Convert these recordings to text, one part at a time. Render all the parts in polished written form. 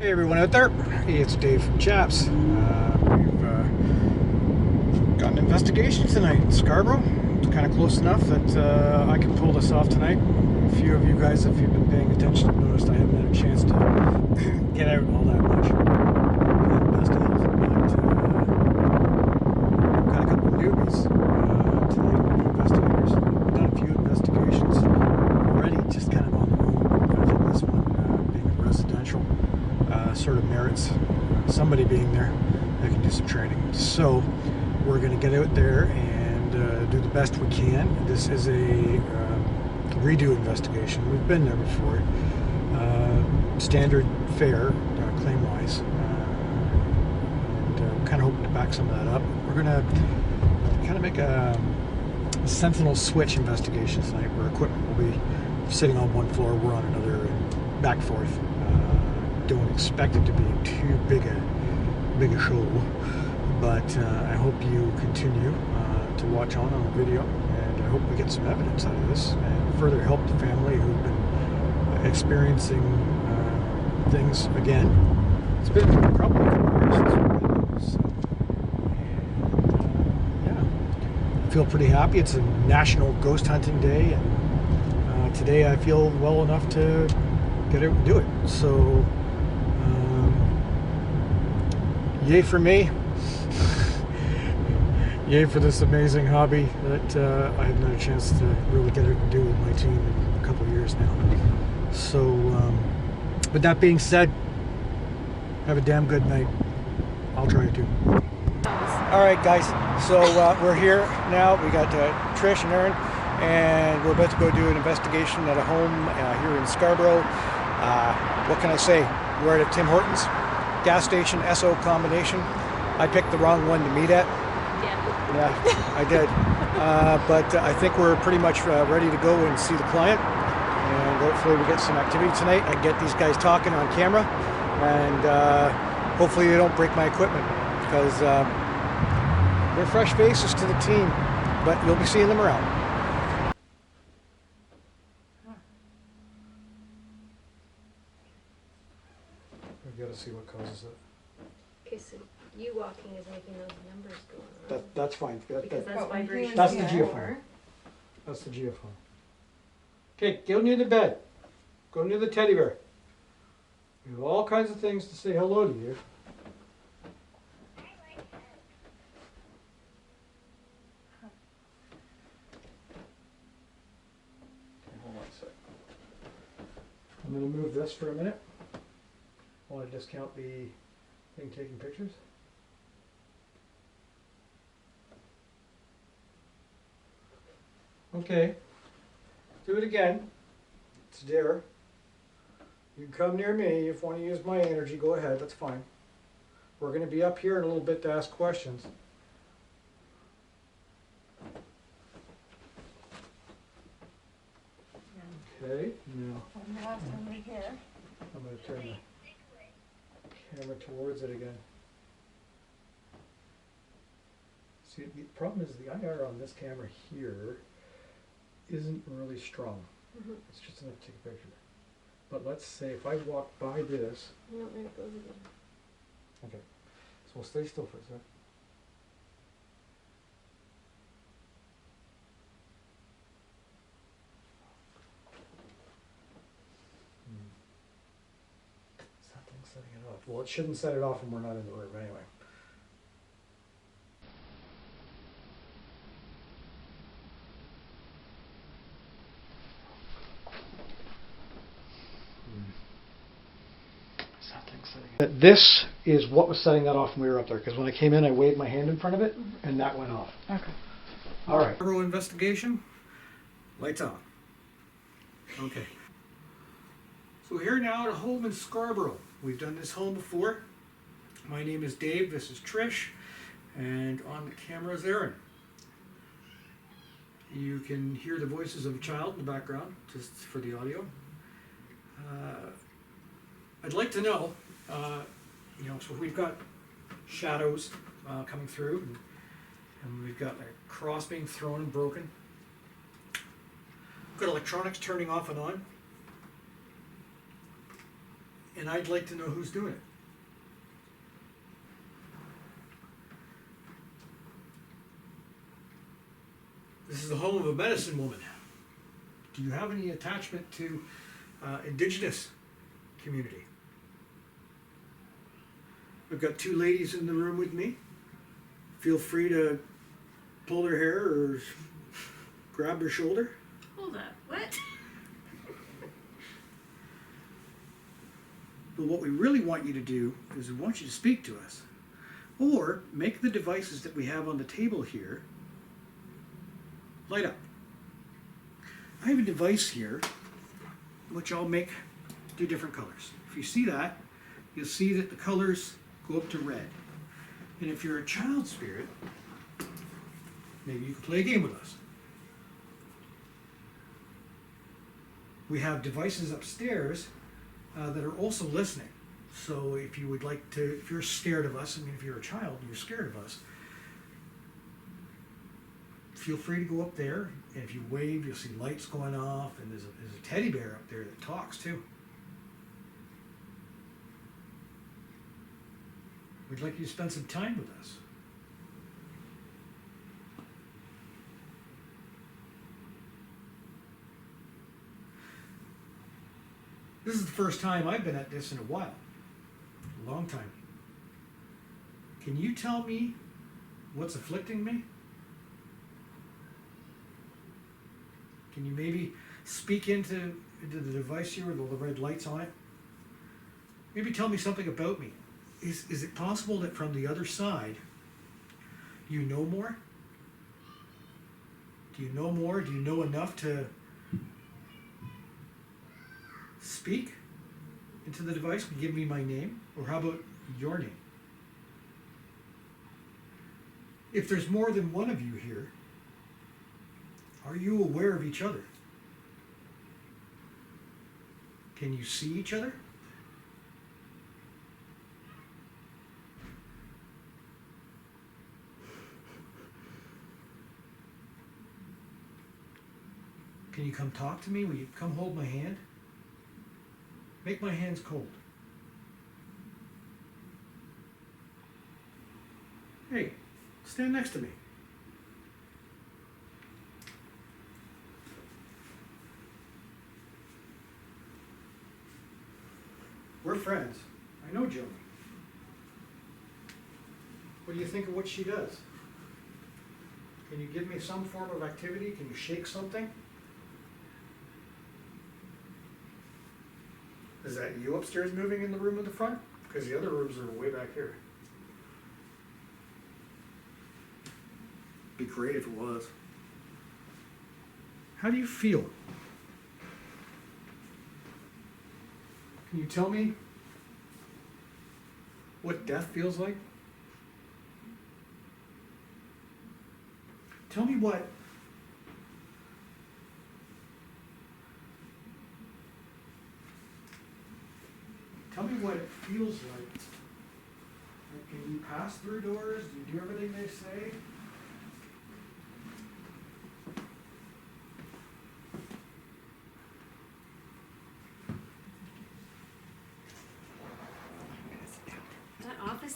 Hey everyone out there, it's Dave from CHAPS. We've got an investigation tonight in Scarborough. It's kind of close enough that I can pull this off tonight. A few of you guys, if you've been paying attention, have noticed I haven't had a chance to get out all that much. Got a couple of newbies tonight, new investigators. We've done a few investigations already, just kind of on the road. I think this one, being a residential, sort of merits somebody being there that can do some training. So we're going to get out there and do the best we can. This is a redo investigation. We've been there before. Standard fare, claim-wise. And kind of hoping to back some of that up. We're going to kind of make a sentinel switch investigation tonight where equipment will be sitting on one floor, we're on another, and back and forth. Don't expect it to be too big a show, but I hope you continue to watch on the video, and I hope we get some evidence out of this and further help the family who've been experiencing things again. It's been probably a couple years since we've been there, so, yeah, I feel pretty happy. It's a National Ghost Hunting Day, and today I feel well enough to get out and do it. So yay for me. Yay for this amazing hobby that I haven't had a chance to really get out and do with my team in a couple of years now. So, with that being said, have a damn good night. I'll try to. Alright guys, so we're here now. We got Trish and Aaron, and we're about to go do an investigation at a home here in Scarborough. What can I say? We're at a Tim Hortons gas station, SO combination. I picked the wrong one to meet at. Yeah, I did. But I think we're pretty much ready to go and see the client. And hopefully we get some activity tonight. I get these guys talking on camera. And hopefully they don't break my equipment. Because they're fresh faces to the team. But you'll be seeing them around. We've got to see what causes it. Okay, so you walking is making those numbers go on. That's fine. Because that's vibration. That's the geophone. That's the geophone. Okay, go near the bed. Go near the teddy bear. We have all kinds of things to say hello to you. Okay, hold on a sec. I'm going to move this for a minute. I want to discount the thing taking pictures. Okay, do it again. It's dare. You can come near me if you want to use my energy. Go ahead, that's fine. We're going to be up here in a little bit to ask questions. Okay, now I'm going to turn the camera towards it again. See, the problem is the IR on this camera here isn't really strong. It's just enough to take a picture. But let's say if I walk by this. No, there it goes again. Okay, so we'll stay still for a sec. Something's setting it off. Well, it shouldn't set it off when we're not in the room anyway. This is what was setting that off when we were up there, because when I came in, I waved my hand in front of it, and that went off. Okay. All right. Scarborough investigation. Lights on. Okay. So we're here now at a home in Scarborough. We've done this home before. My name is Dave. This is Trish, and on the camera is Aaron. You can hear the voices of a child in the background, just for the audio. I'd like to know. So we've got shadows coming through, and we've got a cross being thrown and broken. We've got electronics turning off and on. and I'd like to know who's doing it. This is the home of a medicine woman. Do you have any attachment to Indigenous community? I've got two ladies in the room with me. Feel free to pull their hair or grab their shoulder. Hold up, what? But what we really want you to do is we want you to speak to us. Or make the devices that we have on the table here light up. I have a device here which I'll make do different colors. If you see that, you'll see that the colors go up to red. And if you're a child spirit, maybe you can play a game with us. We have devices upstairs that are also listening. So if you would like to, if you're scared of us, I mean if you're a child and you're scared of us, feel free to go up there, and if you wave, you'll see lights going off, and there's a teddy bear up there that talks too. We'd like you to spend some time with us. This is the first time I've been at this in a while. A long time. Can you tell me what's afflicting me? Can you maybe speak into the device here with all the red lights on it? Maybe tell me something about me. Is it possible that from the other side, you know more? Do you know more? Do you know enough to speak into the device? Can you give me my name? Or how about your name? If there's more than one of you here, are you aware of each other? Can you see each other? Can you come talk to me? Will you come hold my hand? Make my hands cold. Hey, stand next to me. We're friends. I know Joni. What do you think of what she does? Can you give me some form of activity? Can you shake something? Is that you upstairs moving in the room in the front? Because the other rooms are way back here. Be great if it was. How do you feel? Can you tell me what death feels like? Tell me what it feels like. Can you pass through doors? Do you do everything they say?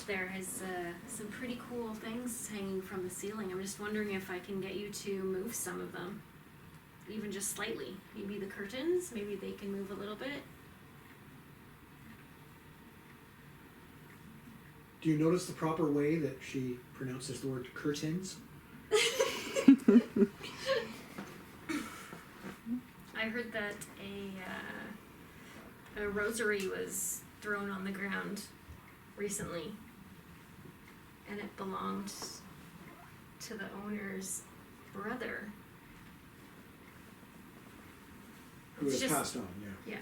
There has some pretty cool things hanging from the ceiling. I'm just wondering if I can get you to move some of them, even just slightly. Maybe the curtains, maybe they can move a little bit. Do you notice the proper way that she pronounces the word curtains? I heard that a rosary was thrown on the ground recently, and it belonged to the owner's brother. Who has passed on, yeah.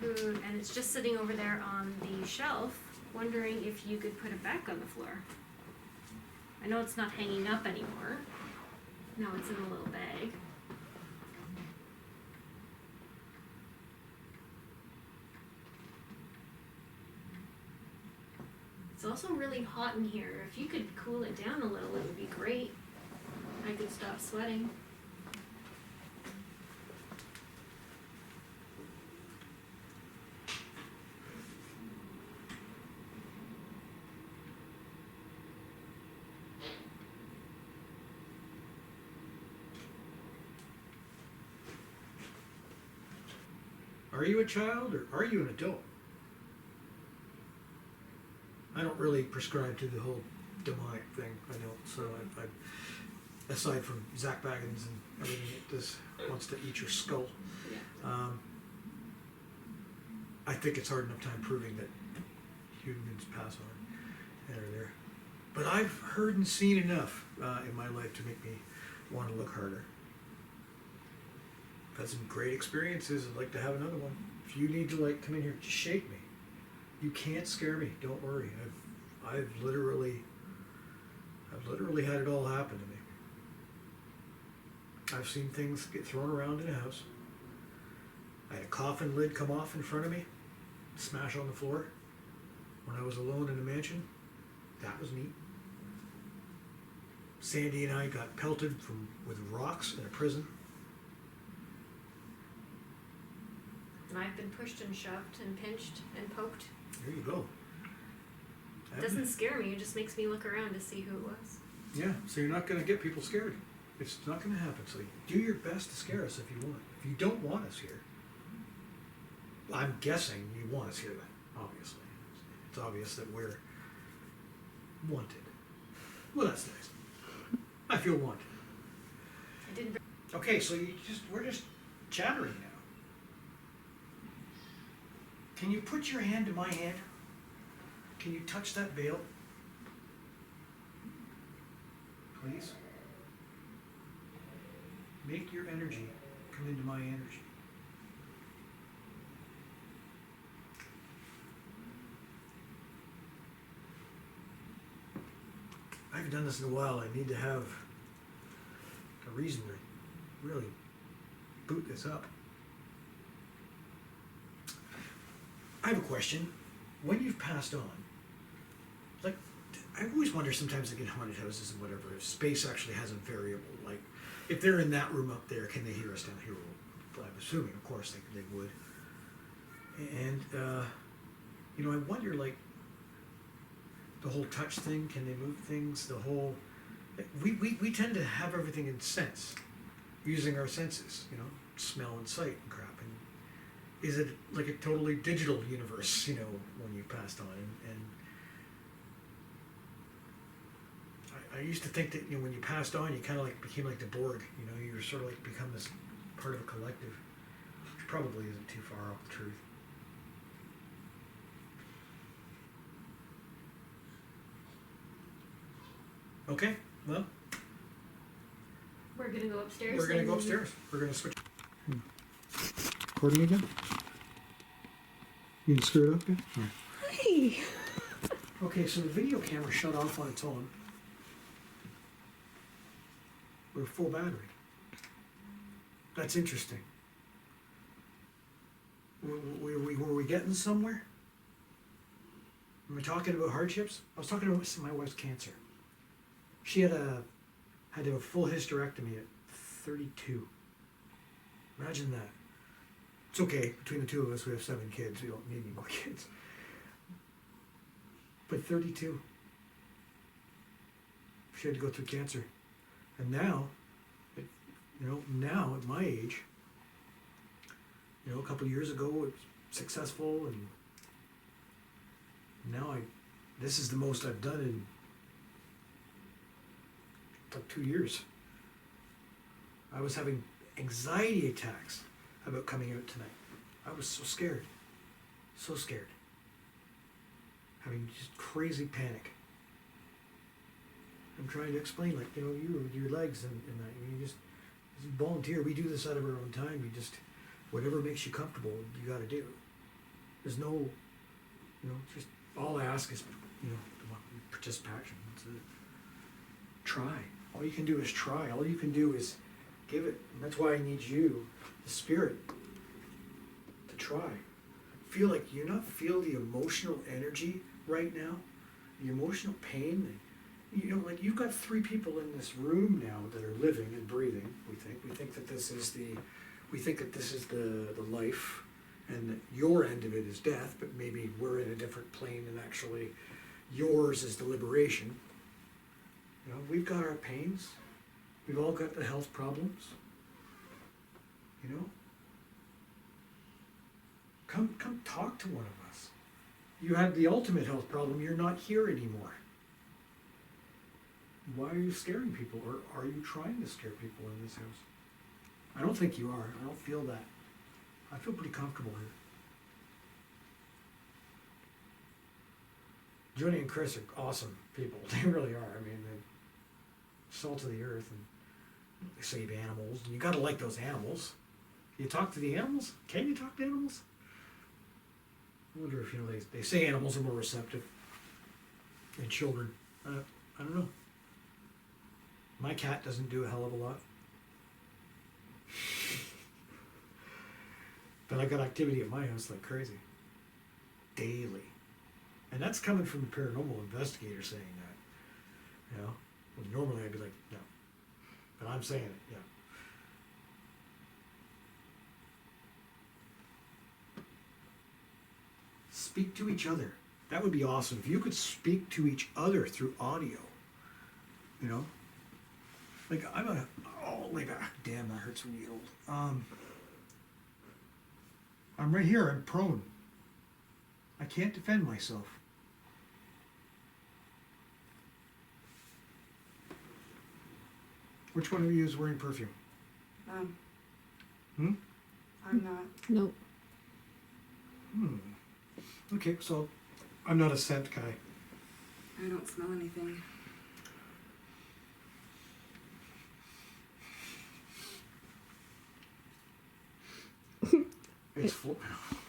Yeah. And it's just sitting over there on the shelf, wondering if you could put it back on the floor. I know it's not hanging up anymore. Now it's in a little bag. It's also really hot in here. If you could cool it down a little, it would be great. I could stop sweating. are you a child or are you an adult? I don't really prescribe to the whole demonic thing. I don't. So I aside from Zach Baggins and everything that just wants to eat your skull, Yeah. I think it's hard enough time proving that humans pass on and are there. But I've heard and seen enough in my life to make me want to look harder. I've had some great experiences. I'd like to have another one. If you need to like come in here, just shake me. You can't scare me. Don't worry. I've literally had it all happen to me. I've seen things get thrown around in a house. I had a coffin lid come off in front of me, smash on the floor. When I was alone in a mansion, that was neat. Sandy and I got pelted with rocks in a prison. And I've been pushed and shoved and pinched and poked. There you go. It doesn't scare me, it just makes me look around to see who it was. Yeah, so you're not going to get people scared. It's not going to happen. So do your best to scare us if you want. If you don't want us here, I'm guessing you want us here then, obviously. It's obvious that we're wanted. Well, that's nice. I feel wanted. I didn't. Okay, so we're just chattering now. Can you put your hand to my hand? Can you touch that veil? Please? Make your energy come into my energy. I haven't done this in a while. I need to have a reason to really boot this up. I have a question. When you've passed on, like, I always wonder sometimes, like in haunted houses and whatever, if space actually has a variable. Like, if they're in that room up there, can they hear us down here? Well, I'm assuming, of course, they would. And, you know, I wonder, like, the whole touch thing, can they move things? The whole, we tend to have everything in sense, using our senses, you know, smell and sight and crap. And is it like a totally digital universe, you know, when you passed on? And I used to think that, you know, when you passed on, you kind of like became like the Borg, you know, you were sort of like become this part of a collective, which probably isn't too far off the truth. Okay, well, We're gonna go upstairs. we're gonna go upstairs. We're gonna switch. Recording again? You can screw it up, yeah? Hey. Okay, so the video camera shut off on its own. We're full battery. That's interesting. Were we getting somewhere? Am I talking about hardships? I was talking about my wife's cancer. She had to have a full hysterectomy at 32. Imagine that. It's okay, between the two of us we have 7 kids, we don't need any more kids. But 32. She had to go through cancer. And now, now at my age, you know, a couple of years ago it was successful, and now this is the most I've done in like 2 years. I was having anxiety attacks about coming out tonight. I was so scared. So scared. Having just crazy panic. I'm trying to explain, like, you know, you, your legs and that, you just volunteer. We do this out of our own time. You just, whatever makes you comfortable, you gotta do. There's no, you know, just, all I ask is, you know, participation. That's it. Try. All you can do is try. All you can do is give it. And that's why I need you, the spirit, to try. Feel like you not feel the emotional energy right now, the emotional pain. You know, like, you've got 3 people in this room now that are living and breathing. We think that this is the life, and that your end of it is death. But maybe we're in a different plane, and actually, yours is the liberation. You know, we've got our pains. We've all got the health problems. You know? Come talk to one of us. You had the ultimate health problem, you're not here anymore. Why are you scaring people, or are you trying to scare people in this house? I don't think you are. I don't feel that. I feel pretty comfortable here. Johnny and Chris are awesome people. They really are. I mean, they're salt of the earth, and they save animals, and you gotta like those animals. You talk to the animals? Can you talk to animals? I wonder if, they say animals are more receptive than children. I don't know. My cat doesn't do a hell of a lot. But I got activity at my house like crazy. Daily. And that's coming from a paranormal investigator saying that. Well, normally I'd be like, no. But I'm saying it, yeah. Speak to each other. That would be awesome. If you could speak to each other through audio. Like damn, that hurts when you get old. I'm right here, I'm prone. I can't defend myself. Which one of you is wearing perfume? I'm not. Nope. Okay, so I'm not a scent guy. I don't smell anything. It's full.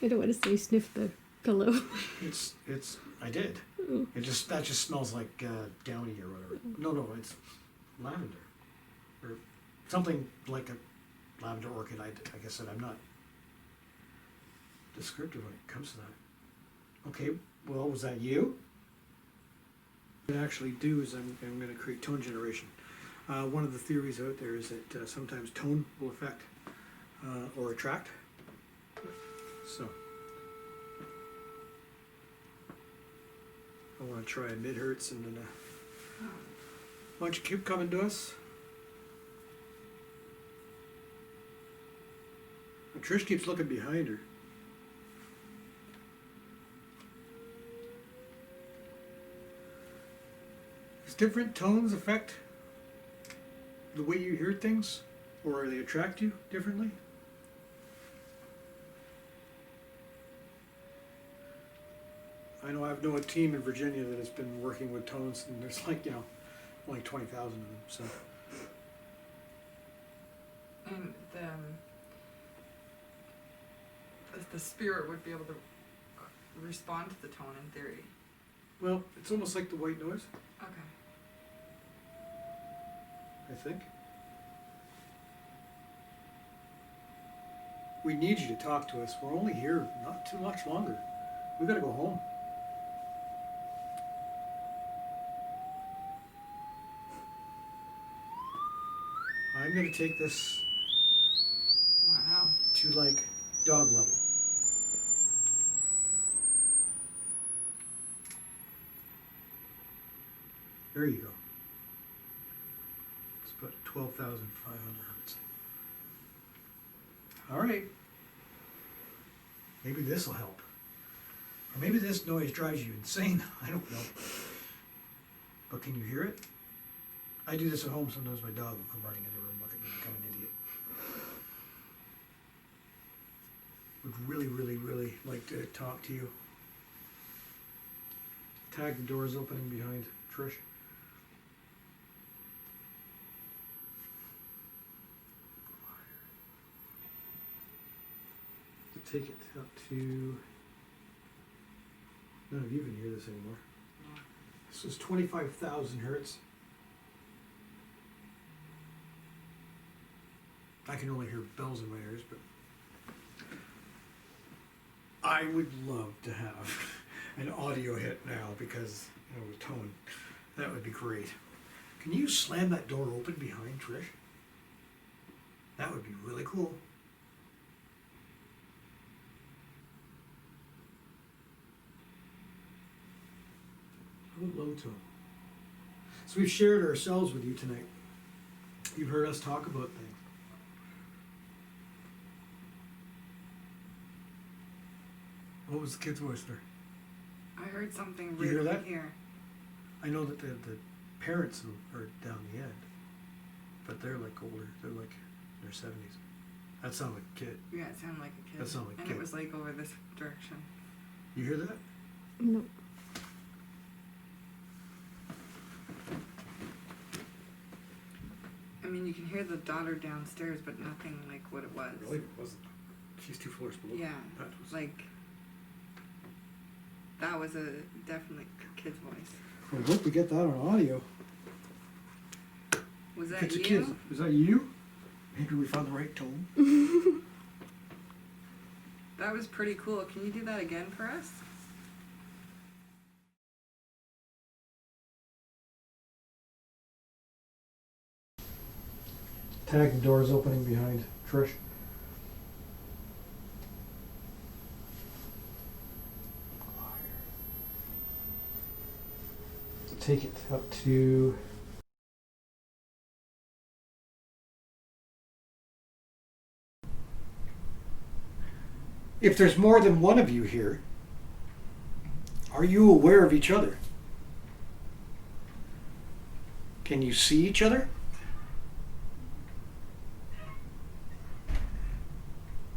I don't want to say sniff the pillow. It's. I did. Ooh. That just smells like downy or whatever. No, it's lavender or something like a lavender orchid. Like I said, I'm not descriptive when it comes to that. Okay, well, was that you? What I actually do is I'm going to create tone generation. One of the theories out there is that sometimes tone will affect or attract. So I want to try a mid-hertz and then why don't you keep coming to us? Trish keeps looking behind her. Does different tones affect the way you hear things, or they attract you differently? I know I've known a team in Virginia that has been working with tones, and there's only 20,000 of them. So. And the spirit would be able to respond to the tone in theory. Well, it's almost like the white noise, Okay. I think. We need you to talk to us. We're only here not too much longer. We've got to go home. I'm going to take this Wow. to like dog level. There you go. It's about 12,500 hertz. All right. Maybe this will help. Or maybe this noise drives you insane. I don't know. But can you hear it? I do this at home sometimes. My dog will come running in the room, look at me, become an idiot. Would really, really, really like to talk to you. Tag the doors opening behind Trish. Take it up to. None of you can hear this anymore. This is 25,000 hertz. I can only hear bells in my ears, but I would love to have an audio hit now because, with tone, that would be great. Can you slam that door open behind Trish? That would be really cool. How about low tone? So we've shared ourselves with you tonight. You've heard us talk about things. What was the kid's voice there? I heard something You hear right that? here. I know that the parents are down the end, but they're like older. They're like in their 70s. That sounded like a kid. Yeah, it sounded like a kid. That sounded like a and kid. it was like over this direction. You hear that? No. I mean, you can hear the daughter downstairs, but nothing like what it was. Really? It wasn't. She's 2 floors below. Yeah, That was. like that was a definitely kid's voice. Well, I hope we get that on audio. Was that It's a you? kid. Is that you? Maybe we found the right tone. That was pretty cool. Can you do that again for us? Tag the doors opening behind Trish. Take it up to if there's more than one of you here, are you aware of each other? Can you see each other?